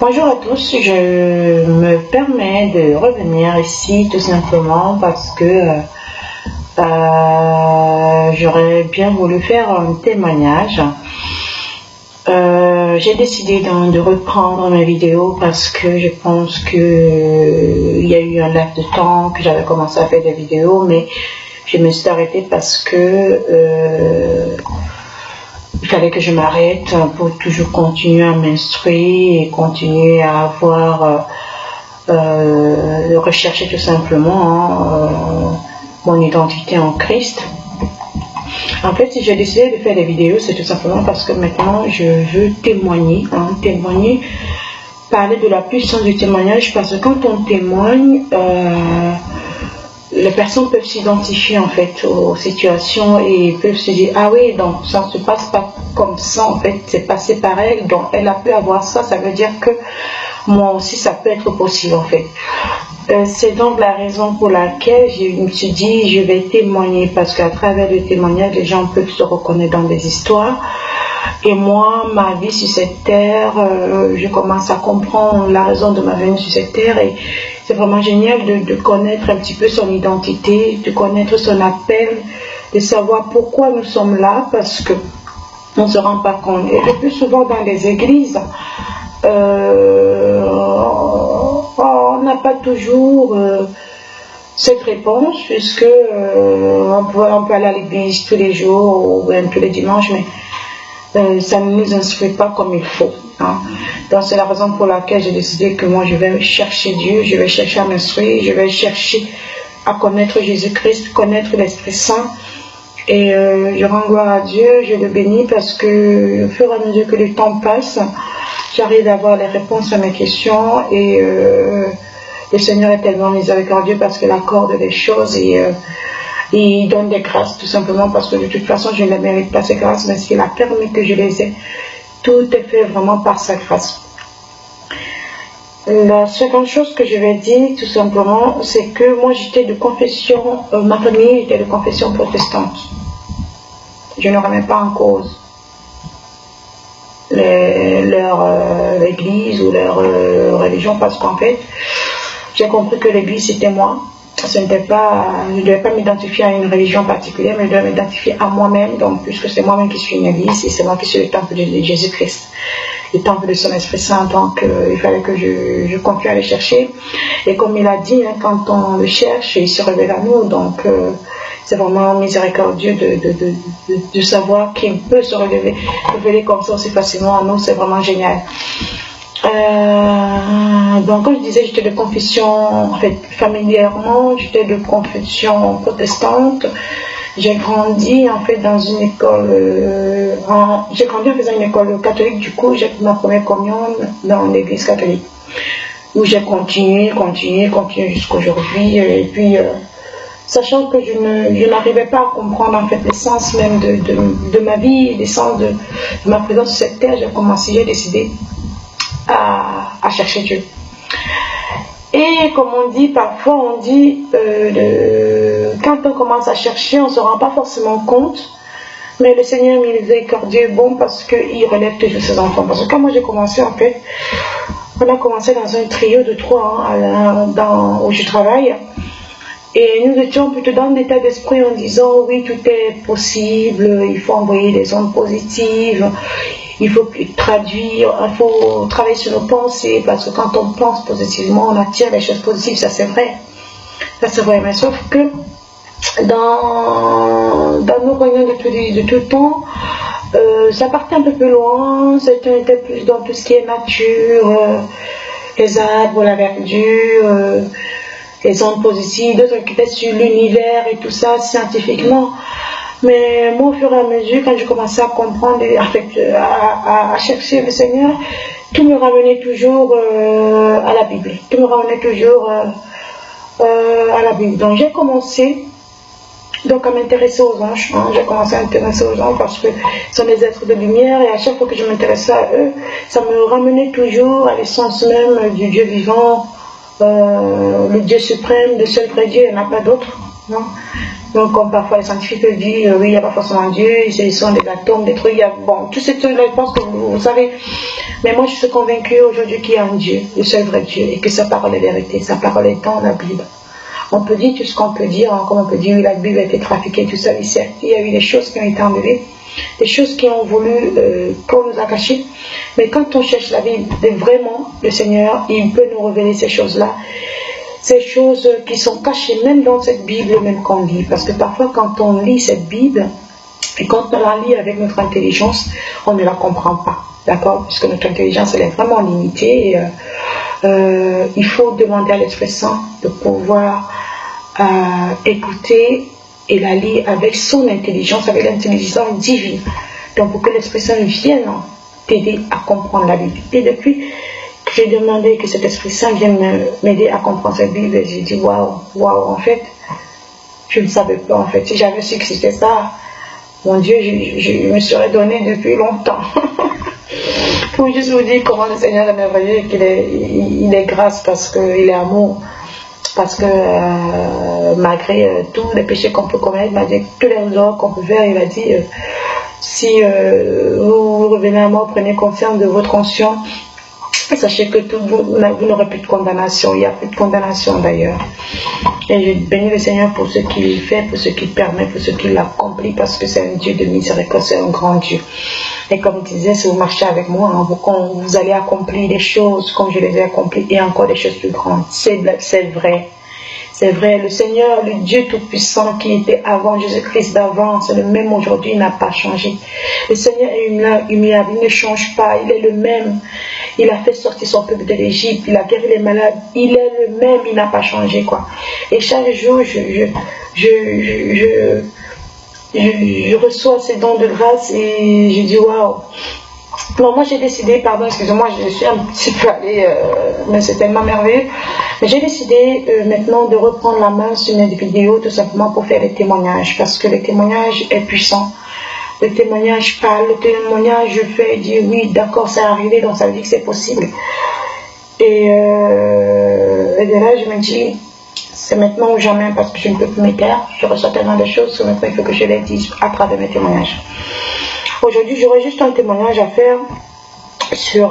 Bonjour à tous, je me permets de revenir ici tout simplement parce que j'aurais bien voulu faire un témoignage. J'ai décidé de reprendre mes vidéos parce que je pense que il y a eu un laps de temps que j'avais commencé à faire des vidéos, mais je me suis arrêtée parce que il fallait que je m'arrête pour toujours continuer à m'instruire et continuer à avoir, rechercher tout simplement mon identité en Christ. En fait, si j'ai décidé de faire des vidéos, c'est tout simplement parce que maintenant je veux témoigner, parler de la puissance du témoignage, parce que quand on témoigne, les personnes peuvent s'identifier en fait aux situations et peuvent se dire ah oui, donc ça ne se passe pas comme ça, en fait c'est passé par elle, donc elle a pu avoir ça, ça veut dire que moi aussi ça peut être possible en fait. C'est donc la raison pour laquelle je me suis dit je vais témoigner, parce qu'à travers le témoignage les gens peuvent se reconnaître dans des histoires. Et moi, ma vie sur cette terre, je commence à comprendre la raison de ma venue sur cette terre, et c'est vraiment génial de connaître un petit peu son identité, de connaître son appel, de savoir pourquoi nous sommes là, parce que on ne se rend pas compte. Et le plus souvent dans les églises, on n'a pas toujours cette réponse, puisque on peut aller à l'église tous les jours ou même tous les dimanches, mais ça ne nous instruit pas comme il faut. Donc c'est la raison pour laquelle j'ai décidé que moi je vais chercher Dieu, je vais chercher à m'instruire, je vais chercher à connaître Jésus-Christ, connaître l'Esprit Saint. Et je rends gloire à Dieu, je le bénis, parce que au fur et à mesure que le temps passe, j'arrive à avoir les réponses à mes questions, et le Seigneur est tellement miséricordieux parce qu'il accorde des choses et il donne des grâces, tout simplement parce que de toute façon je ne les mérite pas ces grâces, mais s'il a permis que je les ai, tout est fait vraiment par sa grâce. La seconde chose que je vais dire tout simplement, c'est que moi j'étais de confession, ma famille était de confession protestante. Je ne remets pas en cause leur église ou leur religion, parce qu'en fait j'ai compris que l'église c'était moi. Je ne devais pas m'identifier à une religion particulière, mais je devais m'identifier à moi-même. Donc, puisque c'est moi-même qui suis une église, et c'est moi qui suis le temple de Jésus-Christ, le temple de son Esprit Saint. Donc, il fallait que je continue à le chercher. Et comme il a dit, quand on le cherche, il se révèle à nous. Donc, c'est vraiment miséricordieux de savoir qu'il peut se révéler comme ça aussi facilement à nous. C'est vraiment génial. Donc comme je disais, j'étais de confession, en fait familièrement j'étais de confession protestante. J'ai grandi en fait dans une école, j'ai grandi en faisant une école catholique. Du coup j'ai fait ma première communion dans l'église catholique, où j'ai continué jusqu'aujourd'hui. Et puis sachant que je n'arrivais pas à comprendre en fait l'essence même de ma vie, l'essence de ma présence sur cette terre, j'ai décidé à chercher Dieu. Et comme on dit, parfois on dit, quand on commence à chercher, on ne se rend pas forcément compte, mais le Seigneur miséricordieux est bon, parce qu'il relève toujours ses enfants. Parce que quand moi j'ai commencé, en fait, on a commencé dans un trio de 3 où je travaille. Et nous étions plutôt dans l'état d'esprit en disant oui, tout est possible, il faut envoyer des ondes positives, il faut traduire, il faut travailler sur nos pensées, parce que quand on pense positivement, on attire les choses positives, ça c'est vrai. Ça c'est vrai, mais sauf que dans nos réunions de tout temps, ça partait un peu plus loin, c'était plus dans tout ce qui est nature, les arbres, la verdure, les ondes positives, d'autres qui étaient sur l'univers et tout ça scientifiquement. Mais moi, au fur et à mesure, quand je commençais à comprendre, à chercher le Seigneur, tout me ramenait toujours à la Bible. Tout me ramenait toujours à la Bible. Donc j'ai commencé à m'intéresser aux anges. J'ai commencé à m'intéresser aux anges parce que ce sont des êtres de lumière, et à chaque fois que je m'intéressais à eux, ça me ramenait toujours à l'essence même du Dieu vivant, le Dieu suprême, le seul vrai Dieu, il n'y en a pas d'autre. Donc, comme parfois les scientifiques disent, oui, il n'y a pas forcément Dieu, ce sont des atomes, des trucs, il y a, bon, tous ces trucs-là, je pense que vous savez. Mais moi, je suis convaincue aujourd'hui qu'il y a un Dieu, le seul vrai Dieu, et que sa parole est vérité, sa parole est dans la Bible. On peut dire tout ce qu'on peut dire, hein, comme on peut dire, oui, la Bible a été trafiquée, tout ça, certes, il y a eu des choses qui ont été enlevées, des choses qui ont voulu, qu'on nous a cachées. Mais quand on cherche la Bible, vraiment, le Seigneur, il peut nous révéler ces choses-là. Ces choses qui sont cachées même dans cette Bible même qu'on lit. Parce que parfois quand on lit cette Bible, et quand on la lit avec notre intelligence, on ne la comprend pas. D'accord? Parce que notre intelligence, elle est vraiment limitée. Et, il faut demander à l'Esprit Saint de pouvoir écouter et la lire avec son intelligence, avec l'intelligence divine. Donc pour que l'Esprit Saint vienne t'aider à comprendre la Bible. Et depuis que j'ai demandé que cet Esprit Saint vienne m'aider à comprendre cette Bible, j'ai dit waouh, waouh, en fait, je ne savais pas, en fait, si j'avais su que c'était ça, mon Dieu, je me serais donné depuis longtemps. Pour juste vous dire comment le Seigneur est merveilleux, qu'il est grâce parce qu'il est amour. Parce que malgré tous les péchés qu'on peut commettre, malgré tous les erreurs qu'on peut faire, il a dit si vous revenez à moi, prenez conscience de votre conscience, sachez que vous n'aurez plus de condamnation. Il n'y a plus de condamnation d'ailleurs. Et je bénis le Seigneur pour ce qu'il fait, pour ce qu'il permet, pour ce qu'il accomplit, parce que c'est un Dieu de miséricorde, c'est un grand Dieu. Et comme je disais, si vous marchez avec moi, hein, vous allez accomplir des choses comme je les ai accomplies et encore des choses plus grandes. C'est vrai. C'est vrai, le Seigneur, le Dieu Tout-Puissant qui était avant Jésus-Christ d'avant, c'est le même aujourd'hui, il n'a pas changé. Le Seigneur est immuable, il ne change pas, il est le même. Il a fait sortir son peuple de l'Égypte, il a guéri les malades, il est le même, il n'a pas changé, quoi. Et chaque jour, je reçois ces dons de grâce et je dis waouh. Alors moi j'ai décidé, pardon, excusez-moi, je suis un petit peu allée, mais c'est tellement merveilleux. Mais j'ai décidé maintenant de reprendre la main sur mes vidéos tout simplement pour faire des témoignages, parce que le témoignage est puissant. Le témoignage parle, le témoignage je fais dire oui, d'accord, c'est arrivé, donc ça veut dire que c'est possible. Et de là je me dis, c'est maintenant ou jamais, parce que je ne peux plus me taire, je reçois tellement de choses que maintenant il faut que je les dise à travers mes témoignages. Aujourd'hui, j'aurais juste un témoignage à faire sur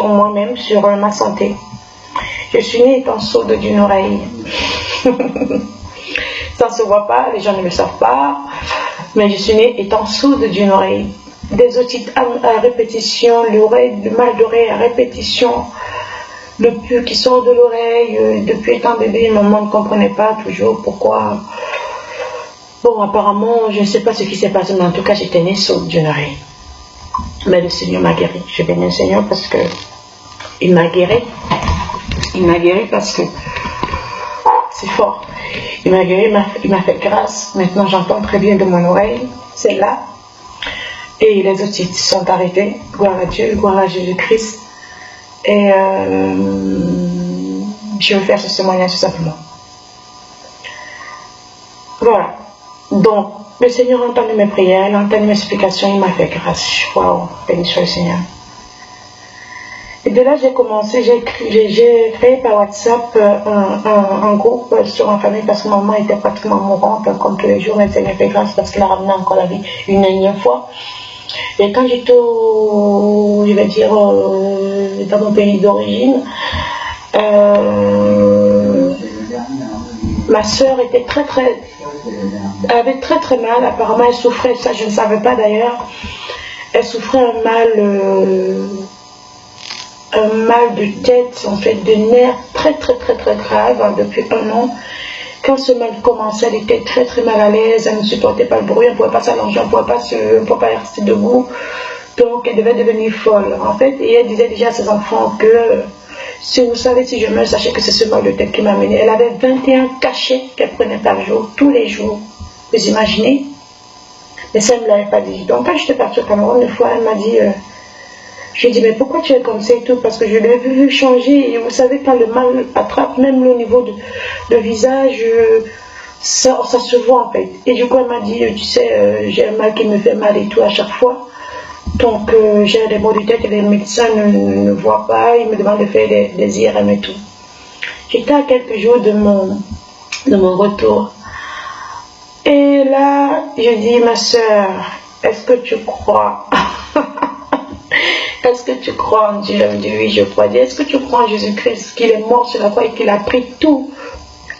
moi-même, sur ma santé. Je suis née étant sourde d'une oreille. Ça ne se voit pas, les gens ne le savent pas, mais je suis née étant sourde d'une oreille. Des otites à répétition, le mal d'oreille à répétition, le pus qui sort de l'oreille. Depuis étant bébé, maman ne comprenait pas toujours pourquoi. Bon, apparemment, je ne sais pas ce qui s'est passé, mais en tout cas, j'étais née sourde d'une oreille. Mais le Seigneur m'a guéri. Je bénis le Seigneur parce que il m'a guéri. Il m'a guéri parce que c'est fort. Il m'a guéri, il m'a fait grâce. Maintenant, j'entends très bien de mon oreille. C'est là. Et les otites sont arrêtés. Gloire à Dieu, gloire à Jésus-Christ. Et je vais faire ce témoignage tout simplement. Voilà. Donc, le Seigneur a entendu mes prières, il a entendu mes explications, il m'a fait grâce. Waouh, béni soit le Seigneur. Et de là, j'ai commencé, j'ai créé par WhatsApp un groupe sur ma famille parce que maman était pratiquement mourante, comme tous les jours, mais le Seigneur fait grâce parce qu'il a ramené encore la vie une énième fois. Et quand j'étais je vais dire, dans mon pays d'origine, ma soeur était elle avait très mal, apparemment elle souffrait, ça je ne savais pas d'ailleurs, elle souffrait un mal de tête, en fait, de nerfs très grave, hein, depuis 1 an. Quand ce mal commençait, elle était très mal à l'aise, elle ne supportait pas le bruit, elle ne pouvait pas s'allonger, elle ne pouvait pas rester debout, donc elle devait devenir folle, en fait, et elle disait déjà à ses enfants que si vous savez, si je meurs, sachez que c'est ce mal de tête qui m'a menée. Elle avait 21 cachets qu'elle prenait par jour, tous les jours. Vous imaginez? Mais ça, elle ne me l'avait pas dit. Donc, quand j'étais partie au Cameroun, une fois, elle m'a dit, je lui ai dit, mais pourquoi tu es comme ça et tout? Parce que je l'ai vu changer. Et vous savez, quand le mal attrape, même au niveau de visage, ça se voit en fait. Et du coup, elle m'a dit, tu sais, j'ai un mal qui me fait mal et tout à chaque fois. Donc, j'ai des maux de tête et les médecins ne voient pas, ils me demandent de faire des IRM et tout. J'étais à quelques jours de mon retour Et là, je dis, ma soeur, est-ce que tu crois? Est-ce que tu crois en Dieu? Elle me dit, oui, je crois. Est-ce que tu crois en Jésus-Christ, qu'il est mort sur la croix et qu'il a pris toutes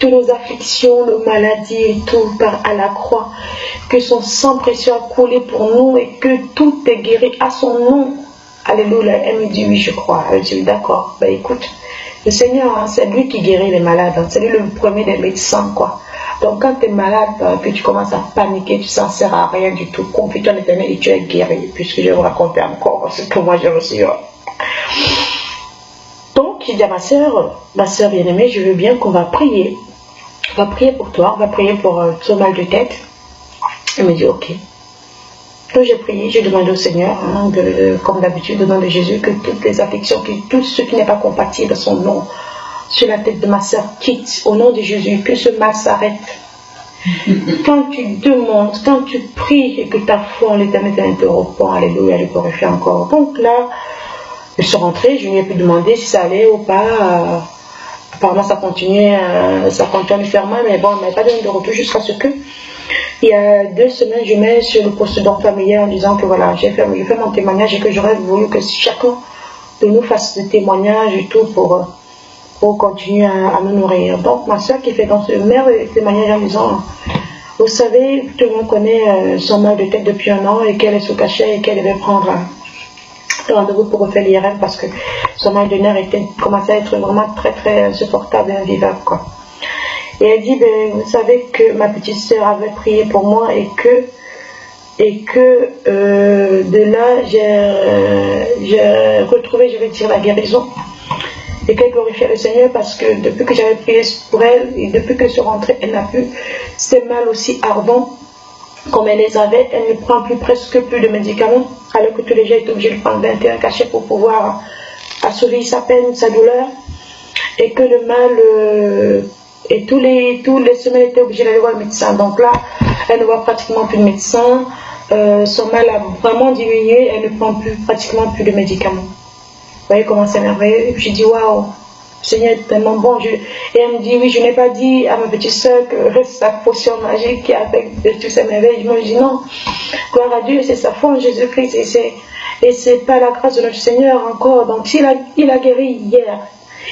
nos afflictions, nos maladies et tout à la croix, que son sang précieux a coulé pour nous et que tout est guéri à son nom? Alléluia. Elle me dit, oui, je crois. Elle me dit, d'accord. Ben écoute, le Seigneur, hein, c'est lui qui guérit les malades. Hein. C'est lui le premier des médecins, quoi. Donc quand tu es malade, que tu commences à paniquer, tu ne sers à rien du tout. Confie-toi en l'Éternel et tu es guéri. Puisque je vais vous raconter encore ce que moi j'ai reçu. Donc il dit à ma soeur bien-aimée, je veux bien qu'on va prier. On va prier pour toi, on va prier pour ton mal de tête. Elle me dit ok. Donc j'ai prié, j'ai demandé au Seigneur, hein, comme d'habitude, au nom de Jésus, que toutes les afflictions, que tout ce qui n'est pas compatible à son nom, sur la tête de ma soeur quitte, au nom de Jésus, que ce mal s'arrête. Quand tu demandes, quand tu pries et que ta foi en l'Éternel te reprend, alléluia, elle glorifie encore. Donc là, je suis rentrée, je lui ai pu demander si ça allait ou pas. Apparemment, ça continuait à faire mal, mais bon, elle ne m'avait pas donné de retour jusqu'à ce que, il y a 2 semaines, je mets sur le poste d'ordre familial en disant que voilà, j'ai fait mon témoignage et que j'aurais voulu que chacun de nous fasse des témoignages et tout pour continuer à nous nourrir. Donc ma soeur qui fait dans ce merveilleux témoignage en disant, vous savez, tout le monde connaît son mal de tête depuis 1 an et qu'elle est sous cachet et qu'elle devait prendre un rendez-vous pour refaire l'IRM parce que son mal de nerfs commençait à être vraiment très très insupportable et invivable, quoi. Et elle dit, ben, vous savez que ma petite soeur avait prié pour moi et que de là j'ai retrouvé, je vais dire, la guérison. Et qu'elle glorifiait le Seigneur parce que depuis que j'avais prié pour elle et depuis que je suis rentrée, elle n'a plus ces mal aussi ardents comme elle les avait. Elle ne prend presque plus de médicaments alors que tous les jours elle est obligée de prendre 21 cachets pour pouvoir assouvir sa peine, sa douleur. Et que le mal, et tous les semaines elle était obligée d'aller voir le médecin. Donc là, elle ne voit pratiquement plus de médecin. Son mal a vraiment diminué, elle ne prend pratiquement plus de médicaments. Vous voyez comment c'est merveilleux. J'ai dit, waouh, le Seigneur est tellement bon. Et elle me dit, oui, je n'ai pas dit à ma petite soeur que reste sa potion magique qui a fait de toutes ces merveilles. Je me dis, non, gloire à Dieu, c'est sa foi en Jésus-Christ. Et c'est pas la grâce de notre Seigneur encore. Donc, il a guéri hier,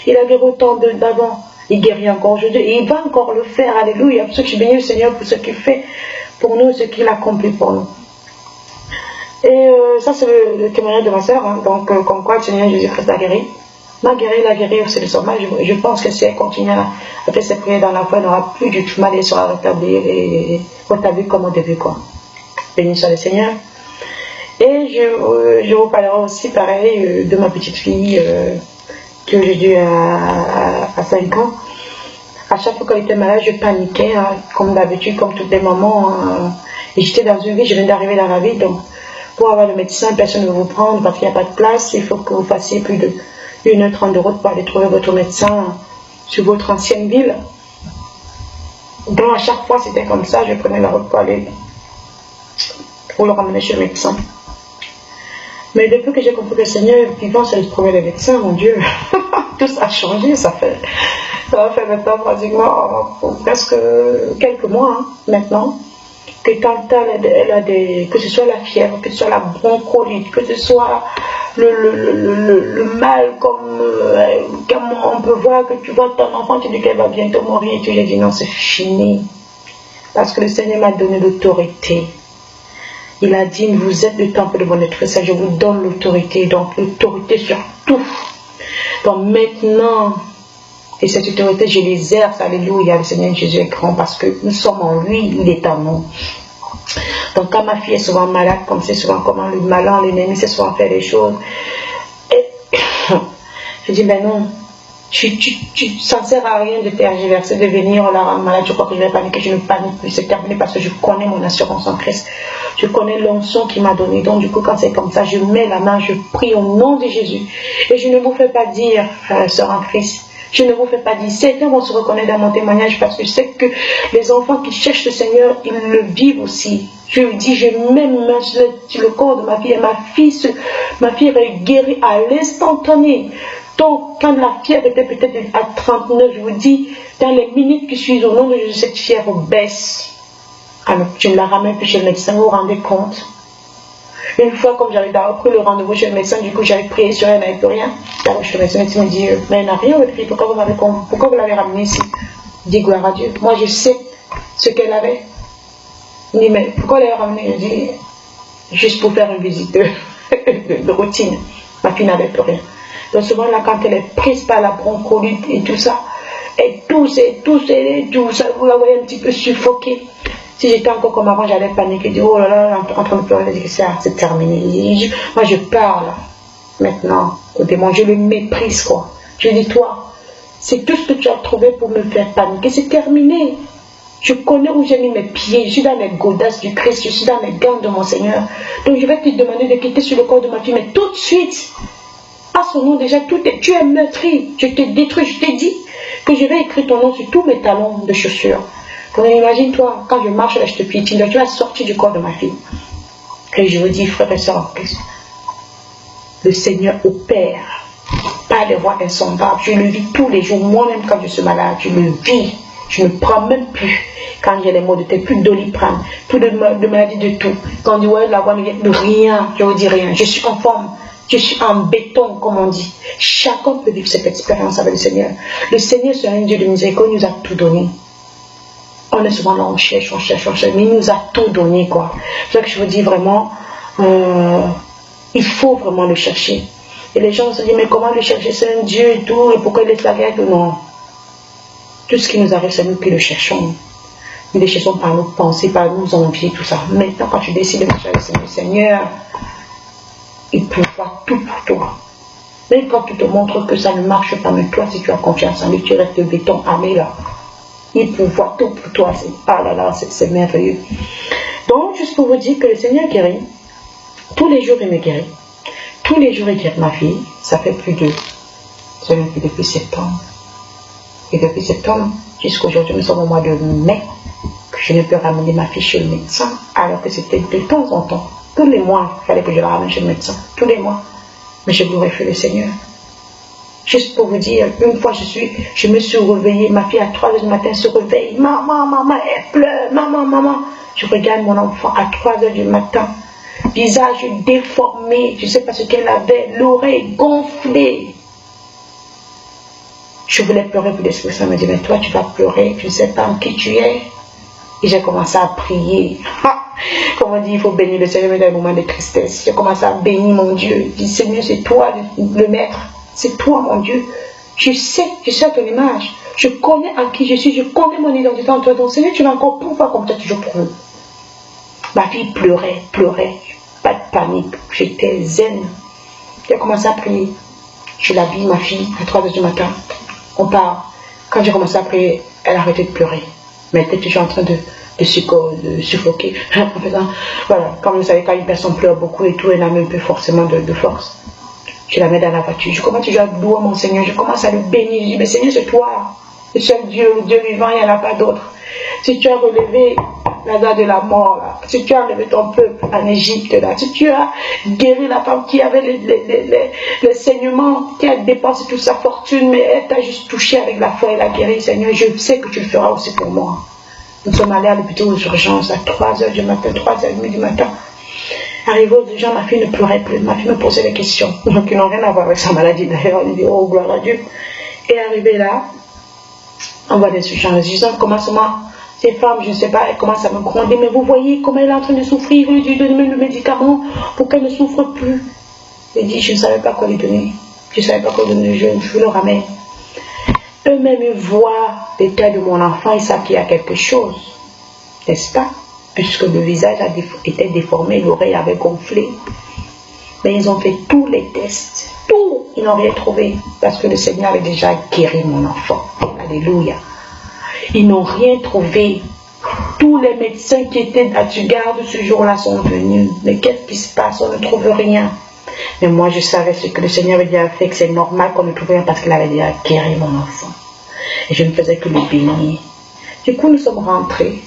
il a guéri autant d'avant, il guérit encore aujourd'hui. Et il va encore le faire. Alléluia. Parce que je suis béni le Seigneur pour ce qu'il fait pour nous, ce qu'il accomplit pour nous. Et ça, c'est le témoignage de ma soeur. Hein. Donc, comme quoi le Seigneur Jésus-Christ l'a guéri. L'a guéri aussi de son mal. Je pense que si elle continue à faire ses prières dans la foi, elle n'aura plus du tout mal et sera rétablie comme au début, quoi. Béni soit le Seigneur. Et je vous parlerai aussi, pareil, de ma petite fille que j'ai dû à 5 ans. À chaque fois qu'elle était malade, je paniquais, hein, comme d'habitude, comme toutes les mamans. Hein. Et j'étais dans une ville, je viens d'arriver dans la ville, donc pour avoir le médecin, personne ne veut vous prendre parce qu'il n'y a pas de place. Il faut que vous fassiez plus de 1h30 de route pour aller trouver votre médecin sur votre ancienne ville. Donc à chaque fois, c'était comme ça. Je prenais la route pour le ramener chez le médecin. Mais depuis que j'ai compris que le Seigneur est vivant, c'est de trouver les médecins, mon Dieu. Tout ça a changé. Ça fait maintenant pratiquement presque quelques mois hein, maintenant. Que quand elle a que ce soit la fièvre, que ce soit la bronchite, que ce soit le mal, comme on peut voir que tu vois ton enfant, tu dis qu'elle va bientôt mourir, et tu lui dis non, c'est fini. Parce que le Seigneur m'a donné l'autorité. Il a dit, vous êtes le temple de mon être saint, je vous donne l'autorité, donc l'autorité sur tout. Donc maintenant, et cette autorité, je l'exerce, alléluia, le Seigneur Jésus est grand parce que nous sommes en lui, il est en nous. Donc quand ma fille est souvent malade, comme c'est souvent comment le malin, l'ennemi, c'est souvent faire des choses. Et je dis, ben non, ça ne sert à rien de tergiverser, de venir la rendre malade, je crois que je vais paniquer, je ne panique plus, c'est terminé parce que je connais mon assurance en Christ. Je connais l'onction qu'il m'a donné. Donc du coup, quand c'est comme ça, je mets la main, je prie au nom de Jésus. Et je ne vous fais pas dire, sœur en Christ, je ne vous fais pas dire, certains vont se reconnaître dans mon témoignage parce que je sais que les enfants qui cherchent le Seigneur, ils le vivent aussi. Je vous dis, je mets ma main sur le corps de ma fille et ma fille est guérie à l'instantané. Donc, quand la fièvre était peut-être à 39, je vous dis, dans les minutes qui suivent, au nom de Jésus, cette fièvre baisse. Je ne la ramène plus chez le médecin, vous vous rendez compte? Une fois, comme j'avais d'abord pris le rendez-vous chez le médecin, du coup j'avais prié sur elle, elle n'avait plus rien. D'abord chez le médecin, le médecin me dit, mais elle n'a rien, votre fille, pourquoi vous l'avez ramenée ici? Je dis, gloire à Dieu. Moi je sais ce qu'elle avait. Il dit, mais pourquoi l'avez ramenée? Je dis, juste pour faire une visite de routine. Ma fille n'avait plus rien. Donc souvent là, quand elle est prise par la bronchite et tout ça, elle tousse, ça, vous la voyez un petit peu suffoquée. Si j'étais encore comme avant, j'allais paniquer, dire oh là là, en train de pleurer, je dis c'est terminé. Moi je parle maintenant au démon, je le méprise quoi. Je dis toi, c'est tout ce que tu as trouvé pour me faire paniquer, c'est terminé. Je connais où j'ai mis mes pieds, je suis dans les godasses du Christ, je suis dans les gants de mon Seigneur. Donc je vais te demander de quitter sur le corps de ma fille, mais tout de suite. À son nom déjà, tu es meurtri, je te détruis, je t'ai dit que je vais écrire ton nom sur tous mes talons de chaussures. Donc imagine-toi, quand je marche là, je te piétine, tu vas sortir du corps de ma fille. Et je vous dis, frères et sœurs en Christ, le Seigneur opère par les voies insondables. Je le vis tous les jours, moi-même quand je suis malade, je le vis. Je ne prends même plus. Quand j'ai les maux de tête, plus de Doliprane, plus de maladies de tout. Quand on dit, ouais, la voix ne vient de rien, je ne vous dis rien. Je suis en forme. Je suis en béton, comme on dit. Chacun peut vivre cette expérience avec le Seigneur. Le Seigneur, c'est un Dieu de miséricorde, il nous a tout donné. On est souvent là, on cherche, mais il nous a tout donné, quoi. C'est ça que je vous dis vraiment, il faut vraiment le chercher. Et les gens se disent, mais comment le chercher? C'est un Dieu et tout, et pourquoi il laisse la guerre? Non. Tout ce qui nous arrive, c'est nous qui le cherchons. Nous le cherchons par nos pensées, par nos envies, tout ça. Maintenant, quand tu décides de marcher avec le Seigneur, il prévoit tout pour toi. Même quand tu te montres que ça ne marche pas, mais toi, si tu as confiance en lui, tu restes béton armé là. Il prévoit tout pour toi. Ah là là, c'est merveilleux. Donc, juste pour vous dire que le Seigneur guérit. Tous les jours, il me guérit. Tous les jours, il guérit ma fille. Ça fait depuis septembre. Et depuis septembre jusqu'à aujourd'hui, nous sommes au mois de mai, que je ne peux ramener ma fille chez le médecin, alors que c'était de temps en temps. Tous les mois, il fallait que je la ramène chez le médecin. Tous les mois. Mais je glorifie le Seigneur. Juste pour vous dire, une fois je me suis réveillée, ma fille à 3h du matin se réveille. Maman, elle pleure. Maman. Je regarde mon enfant à 3h du matin. Visage déformé. Je ne sais pas ce qu'elle avait. L'oreille gonflée. Je voulais pleurer, puis l'Esprit Saint me dit, mais toi tu vas pleurer, tu ne sais pas en qui tu es. Et j'ai commencé à prier. Comme on dit, il faut bénir le Seigneur dans les moments de tristesse. J'ai commencé à bénir mon Dieu. Je dis, Seigneur, c'est toi le maître. C'est toi mon Dieu. Je sais à ton image. Je connais en qui je suis. Je connais mon identité en toi. Donc Seigneur, tu vas encore pouvoir comme tu as toujours prouvé. Ma fille pleurait. Pas de panique. J'étais zen. J'ai commencé à prier. Je l'habille, ma fille, à 3h du matin. On part. Quand j'ai commencé à prier, elle a arrêté de pleurer. Mais elle était toujours en train de suffoquer. En faisant, voilà, comme vous savez, quand une personne pleure beaucoup et tout, elle n'a même plus forcément de force. Je la mets dans la voiture. Je commence toujours à louer mon Seigneur. Je commence à le bénir. Je dis, mais Seigneur, c'est toi. Le seul Dieu, le Dieu vivant, il n'y en a pas d'autre. Si tu as relevé la date de la mort, là, si tu as relevé ton peuple en Égypte, là, si tu as guéri la femme qui avait le saignement, qui a dépensé toute sa fortune, mais elle t'a juste touché avec la foi et la guéri, Seigneur, je sais que tu le feras aussi pour moi. Nous sommes allés à l'hôpital aux urgences à 3h du matin, 3h30 du matin. Arrivé aux urgences, ma fille ne pleurait plus. Ma fille me posait des questions, donc qui n'ont rien à voir avec sa maladie d'ailleurs. On dit, oh gloire à Dieu. Et arrivé là, on voit des urgences. Les urgences commencent à ces femmes, je ne sais pas, elles commencent à me gronder, mais vous voyez comment elle est en train de souffrir, je lui donne même le médicament pour qu'elle ne souffre plus. Elle dit, je ne savais pas quoi lui donner. Je ne savais pas quoi lui donner, je le ramène. Eux-mêmes, ils voient l'état de mon enfant, ils savent qu'il y a quelque chose, n'est-ce pas? Puisque le visage était déformé, l'oreille avait gonflé. Mais ils ont fait tous les tests, tout, ils n'ont rien trouvé, parce que le Seigneur avait déjà guéri mon enfant. Alléluia. Ils n'ont rien trouvé. Tous les médecins qui étaient à Tugarde ce jour-là sont venus. Mais qu'est-ce qui se passe? On ne trouve rien. Mais moi, je savais ce que le Seigneur avait déjà fait, que c'est normal qu'on ne trouve rien parce qu'il avait déjà guéri mon enfant. Et je ne faisais que le bénir. Du coup, nous sommes rentrés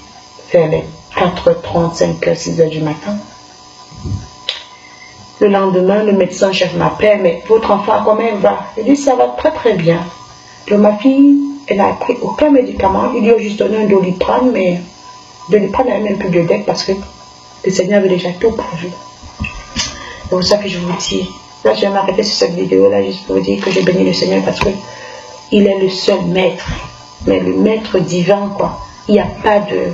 vers les 4h30, 5h, 6h du matin. Le lendemain, le médecin-chef m'appelle, mais votre enfant, comment elle va? Il dit, ça va très très bien. Donc ma fille, elle n'a pris aucun médicament. Il lui a juste donné un Doliprane, mais de ne pas la même bibliothèque parce que le Seigneur avait déjà tout prévu. C'est pour ça que je vous dis, là je vais m'arrêter sur cette vidéo là juste pour vous dire que je bénis le Seigneur parce que il est le seul maître, mais le maître divin quoi. Il n'y a pas de...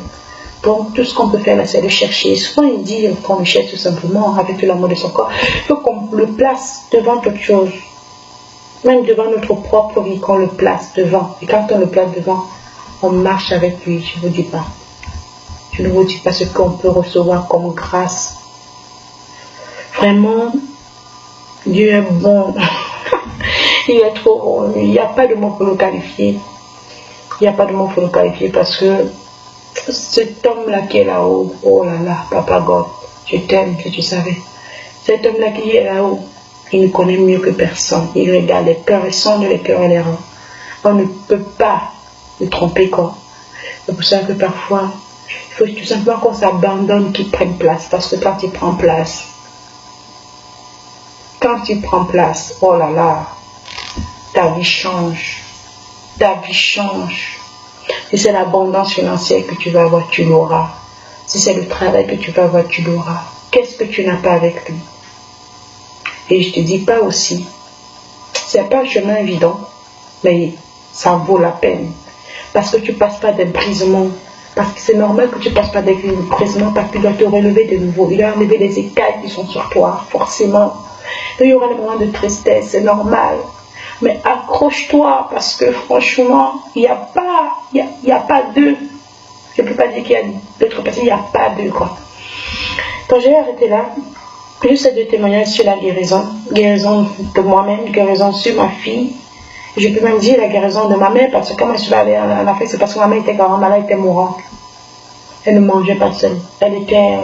Donc tout ce qu'on peut faire là c'est le chercher. Souvent il dit qu'on le cherche tout simplement avec tout l'amour de son corps. Il faut qu'on le place devant toute chose. Même devant notre propre vie, qu'on le place devant. Et quand on le place devant, on marche avec lui. Je ne vous dis pas. Je ne vous dis pas ce qu'on peut recevoir comme grâce. Vraiment, Dieu est bon. Il est trop bon. Il n'y a pas de mot pour le qualifier. Il n'y a pas de mot pour le qualifier parce que cet homme-là qui est là-haut, oh là là, Papa God, je t'aime, que tu savais. Cet homme-là qui est là-haut, il nous connaît mieux que personne. Il regarde les cœurs, il sonde les cœurs et les reins. On ne peut pas le tromper quoi. C'est pour ça que parfois, il faut tout simplement qu'on s'abandonne, qu'il prenne place. Parce que quand il prend place, oh là là, ta vie change. Ta vie change. Si c'est l'abondance financière que tu vas avoir, tu l'auras. Si c'est le travail que tu vas avoir, tu l'auras. Qu'est-ce que tu n'as pas avec lui? Et je te dis pas aussi, c'est pas un chemin évident, mais ça vaut la peine. Parce que tu passes pas des brisements. Parce que c'est normal que tu passes pas des brisements parce qu'il doit te relever de nouveau. Il doit enlever les écailles qui sont sur toi, forcément. Il y aura des moments de tristesse, c'est normal. Mais accroche-toi parce que franchement, il n'y a pas d'eux. Je ne peux pas dire qu'il y a d'autres personnes, il n'y a pas d'eux quoi. Quand j'ai arrêté là, juste de témoignages sur la guérison de moi-même, guérison sur ma fille. Je peux même dire la guérison de ma mère parce que quand je suis allée en Afrique, c'est parce que ma mère était grave malade, elle était mourante. Elle ne mangeait pas seule. Elle était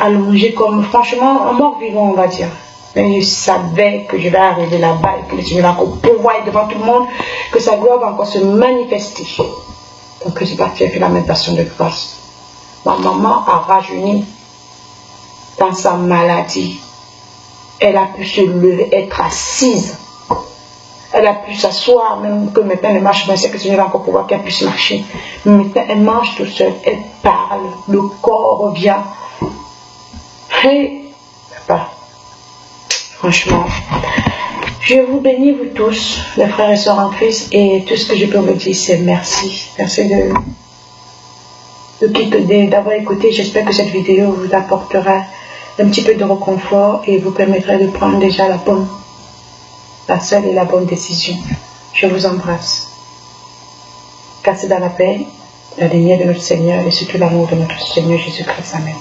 allongée comme, franchement, un mort vivant, on va dire. Mais je savais que je vais arriver là-bas et que le Seigneur va encore pouvoir devant tout le monde, que sa gloire va encore se manifester. Donc je suis partie, j'ai fait la méditation de grâce. Ma maman a rajeuni dans sa maladie. Elle a pu se lever, être assise. Elle a pu s'asseoir, même que maintenant elle marche, mais c'est que le Seigneur va encore pouvoir qu'elle puisse marcher. Mais maintenant elle mange tout seule, elle parle, le corps revient. Hey, papa, franchement, je vous bénis vous tous, les frères et sœurs en Christ, et tout ce que je peux vous dire c'est merci. Merci d'avoir écouté. J'espère que cette vidéo vous apportera un petit peu de réconfort et vous permettra de prendre déjà la seule et la bonne décision. Je vous embrasse. Restez dans la paix, la lumière de notre Seigneur et surtout l'amour de notre Seigneur Jésus-Christ. Amen.